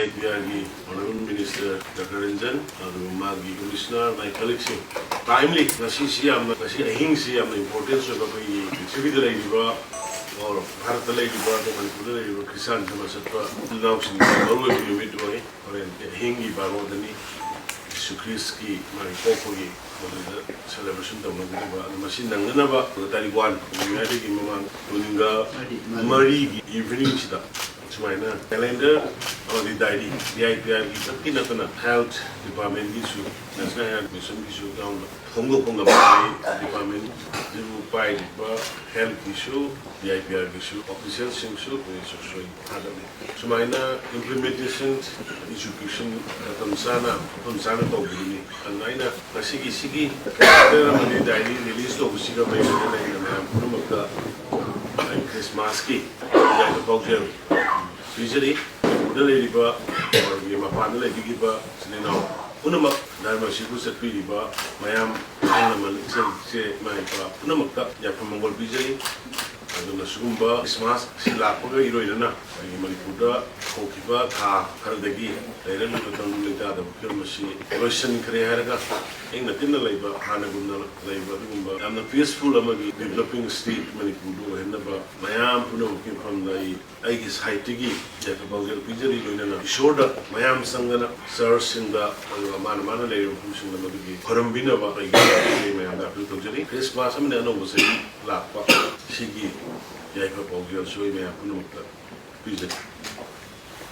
DIPRꯒꯤ Honorable Minister Dr. Ranjan Magi Commissioner my colleagues timely ngasi ahingsi am importance of the civil labor or Bharat labor the Manipur Kisan Samasatwa announcing always unit way or hingi barodani Sukriski Maripoki celebration of the machine Nanganaba Taliban United Imam Tuninga Mari evening Chita China calendar or the diary DIPR Kinatana Health Department issue National Health Mission issue down Hongo Ponga Department Pai Health issue DIPR issue official issue showing China implementation education Tamsana Togini and Nina Sigi diary released of Siga Purumaka Christmas key usually the lady or Yamapana lady giver Sinino Unamak Dharma Shiku Sapiriba Mayam Anaman say my Unamaka Yapamangol Bijay Aduna Sumba Christmas Silapoga Iroina Manipuda Kokiba Ka Kardagi Iron Lita the Kirmashi Russian Kreharga in the Tina labor Hanaguna labor and the peaceful Amagi developing state Manipudu and about Mayam Puno came from the Aegis Haitigi Jacobal Pijari Lunana Shoda Mayam Sangana Sars in the Manamana layer of pushing the Madigi Parambina Mayam Christmas and then over say Lapa Shigi Jacob Ogil Shoy Mayam Puno Pijari.